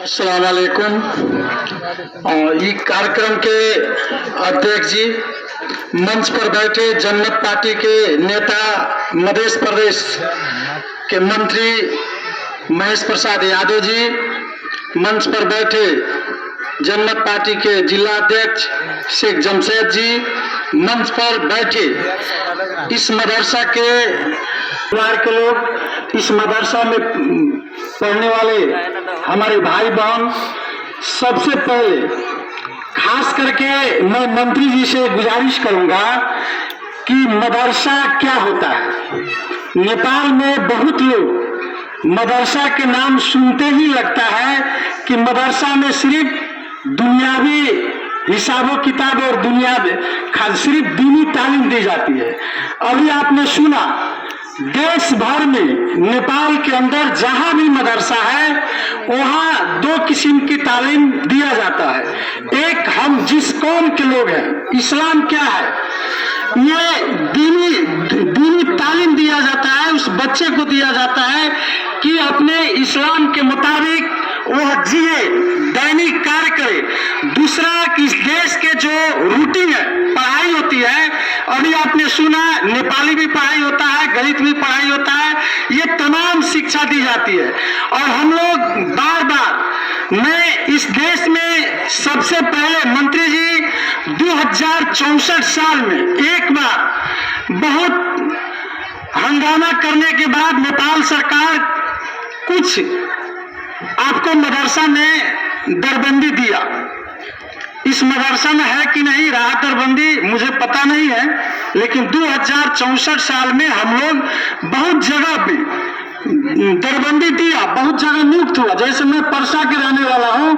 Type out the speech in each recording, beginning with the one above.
अस्सलाम वालेकुम। ये कार्यक्रम के अध्यक्ष जी, मंच पर बैठे जन्नत पार्टी के नेता, मध्य प्रदेश के मंत्री महेश प्रसाद यादव जी, मंच पर बैठे जन्नत पार्टी के जिला अध्यक्ष शेख जमशेद जी, मंच पर बैठे इस मदरसा के परिवार के लोग, इस मदरसा में पढ़ने वाले हमारे भाई बहन, सबसे पहले खास करके मैं मंत्री जी से गुजारिश करूंगा कि मदरसा क्या होता है। नेपाल में बहुत लोग मदरसा के नाम सुनते ही लगता है कि मदरसा में सिर्फ दुनियावी हिसाबो किताब और सिर्फ दीनी तालीम दी जाती है। अभी आपने सुना देश भर में नेपाल के अंदर जहां भी मदरसा है वहां दो किस्म की तालीम दिया जाता है। एक, हम जिस कौम के लोग हैं, इस्लाम क्या है, ये दीनी तालीम दिया जाता है, उस बच्चे को दिया जाता है कि अपने इस्लाम के मुताबिक वह जिए, दैनिक कार्य करे। दूसरा कि इस देश के जो रूटीन है, पढ़ाई होती है, अभी आपने सुना नेपाली भी पढ़ाई होता है, गणित भी पढ़ाई होता है, ये तमाम शिक्षा दी जाती है। और हम लोग बार बार, मैं इस देश में सबसे पहले मंत्री जी 2064 साल में एक बार बहुत हंगामा करने के बाद नेपाल सरकार कुछ आपको मदरसा में दरबंदी दिया। इस मदरसा में है कि नहीं राहत दरबंदी मुझे पता नहीं है, लेकिन 2064 साल में हम लोग बहुत जगह पे दरबंदी दिया, बहुत जगह मुक्त हुआ। जैसे मैं परसा के रहने वाला हूँ,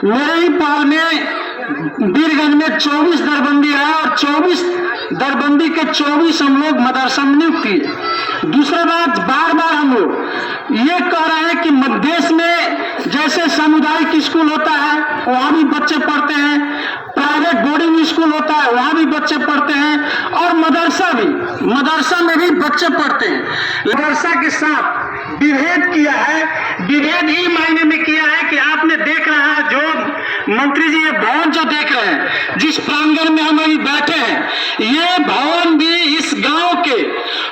मेरे ही पाल में वीरगंज में 24 दरबंदी है और 24 दरबंदी के 24 हम लोग मदरसा में नियुक्त किए। दूसरा बात, बार बार हम लोग ये कह रहे हैं कि देश में जैसे सामुदायिक स्कूल होता है वहां भी बच्चे पढ़ते हैं, प्राइवेट बोर्डिंग स्कूल होता है वहां भी बच्चे पढ़ते हैं, और मदरसा में भी बच्चे पढ़ते हैं। मदरसा के साथ विभेद किया है। विभेद ही मायने में किया है कि आपने देख रहा है, जो मंत्री जी ये भवन जो देख रहे हैं, जिस प्रांगण में हम अभी बैठे हैं, ये भवन भी इस गांव के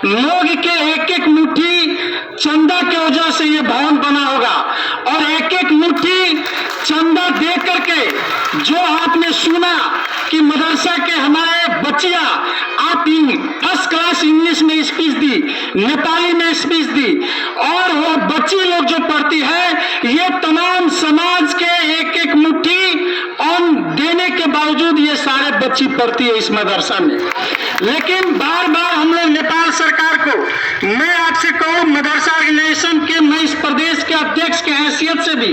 लोग के एक एक मुट्ठी चंदा के वजह से ये भवन बना होगा। और एक एक मुट्ठी चंदा दे करके जो आपने सुना कि मदरसा के हमारे बच्चियां आप फर्स्ट क्लास इंग्लिश में स्पीच दी, नेपाली में स्पीच दी, और वो बच्ची लोग जो पढ़ती है, ये तमाम समाज के एक एक मुट्ठी अन्न देने के बावजूद ये सारे बच्ची पढ़ती है इस मदरसा में। लेकिन बार बार हम लोग नेपाल सरकार को, मैं आपसे कहूँ मदरसा ऑर्गेनाइजेशन के, मैं इस प्रदेश के अध्यक्ष के हैसियत से भी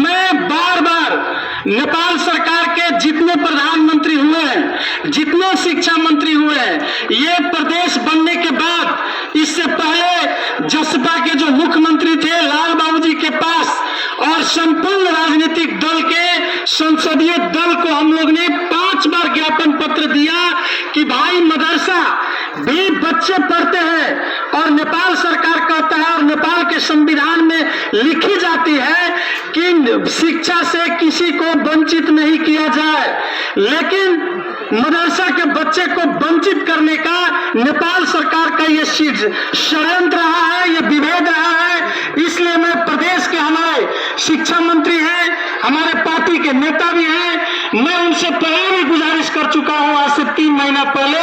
मैं बार बार नेपाल सरकार के जितने प्रधानमंत्री हुए हैं, जितने शिक्षा मंत्री हुए हैं, ये प्रदेश बनने के बाद, इससे पहले जसपा के जो मुख्यमंत्री थे लाल बाबू जी के पास, और संपूर्ण राजनीतिक दल के संसदीय दल को हम लोग ने 5 बार ज्ञापन पत्र दिया कि भाई मदरसा भी बच्चे पढ़ते हैं, और नेपाल सरकार कहता है और नेपाल के संविधान में लिखी जाती है कि शिक्षा से किसी को वंचित नहीं किया जाए। लेकिन मदरसा के बच्चे को वंचित करने का नेपाल सरकार का ये षड्यंत्र रहा है, ये विभेद रहा है। इसलिए मैं प्रदेश के हमारे शिक्षा मंत्री हैं, हमारे पार्टी के नेता भी हैं, मैं उनसे पहले भी गुजारिश कर चुका हूं आज से 3 महीना पहले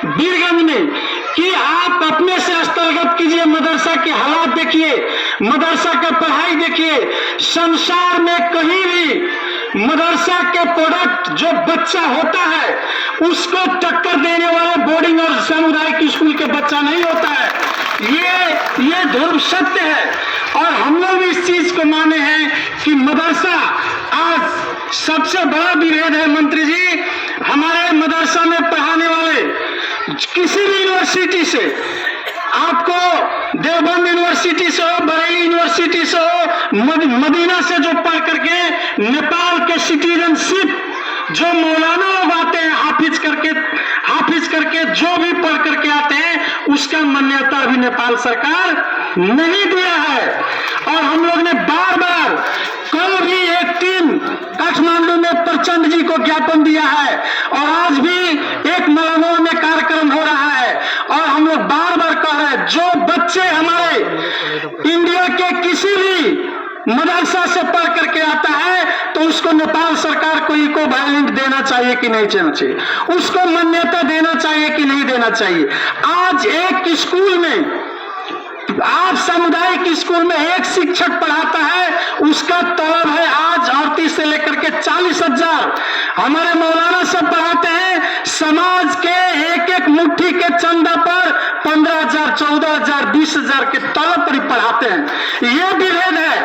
वीरगंज में कि आप अपने से हस्तगत कीजिए, मदरसा के हालात देखिए, मदरसा का पढ़ाई देखिए। संसार में कहीं भी मदरसा के प्रोडक्ट जो बच्चा होता है उसको टक्कर देने वाले बोर्डिंग और सामुदायिक स्कूल के बच्चा नहीं होता है। ये ध्रुव सत्य है, और हम लोग भी इस चीज को माने हैं कि मदरसा आज सबसे बड़ा विभेद है। मंत्री जी, हमारे मदरसा में पढ़ाने वाले किसी भी यूनिवर्सिटी से, आपको देवबंद यूनिवर्सिटी से हो, बरेली यूनिवर्सिटी से हो, मदीना से जो पढ़ करके नेपाल के सिटीजनशिप जो मौलाना लोग आते हैं हाफिज करके जो भी पढ़ करके आते हैं, उसका मान्यता अभी नेपाल सरकार नहीं दिया है। और हम लोग ने बार बार, कल भी एक काठमांडू में प्रचंड जी को ज्ञापन दिया है और आज भी एक मलंगवा में कार्यक्रम हो रहा है। और हम लोग बार बार कह रहे हैं, जो बच्चे हमारे इंडिया के किसी भी मदरसा से पढ़ करके आता है तो उसको नेपाल सरकार को इको वैलेंट देना चाहिए कि नहीं देना चाहिए, उसको मान्यता देना चाहिए कि नहीं देना चाहिए। आज एक स्कूल में, आज सामुदायिक स्कूल में एक शिक्षक पढ़ाता है, उसका तलब है आज 38 से लेकर के 40,000। हमारे मौलाना सब पढ़ाते हैं, समाज के एक एक मुट्ठी के चंदा पर 15,000, 14,000, 20,000 के तलब पर ही पढ़ाते हैं। ये विभेद है।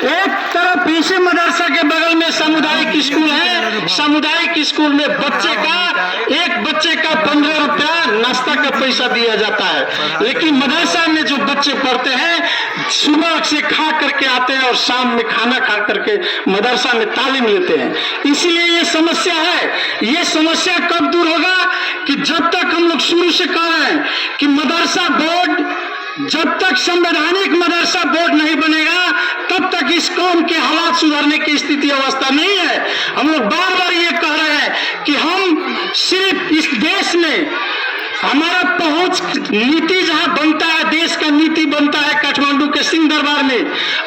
एक तरफ इसी मदरसा के बगल में सामुदायिक स्कूल है, सामुदायिक स्कूल में एक बच्चे का 15 रुपया नाश्ता का पैसा दिया जाता है, लेकिन मदरसा में जो बच्चे पढ़ते हैं सुबह से खा करके आते हैं और शाम में खाना खा करके मदरसा में तालीम लेते हैं। इसीलिए ये समस्या है। ये समस्या कब दूर होगा कि जब तक हम लोग शुरू से कह रहे हैं कि मदरसा बोर्ड, जब तक संवैधानिक मदरसा बोर्ड नहीं बनेगा तब तक इस कौम के हालात सुधारने की स्थिति अवस्था नहीं है। हम लोग बार बार ये कह रहे हैं कि हम सिर्फ इस देश में हमारा पहुंच नीति जहां बनता है, देश का नीति बनता है काठमांडू के सिंह दरबार में,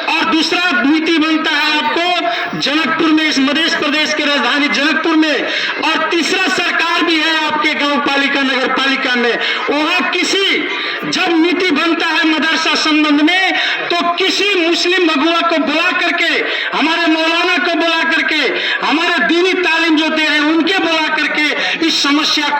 और दूसरा नीति बनता है आपको जनकपुर में, इस मध्य प्रदेश के राजधानी जनकपुर में, और तीसरा सरकार भी है आपके गांव पालिका नगर पालिका में। वहां किसी जब नीति बनता है मदरसा संबंध में तो किसी मुस्लिम अगुआ को बुला करके, हमारे मौलाना को बुला करके, हमारे दीनी तालीम जो दे रहे हैं उनके बुला करके इस समस्या को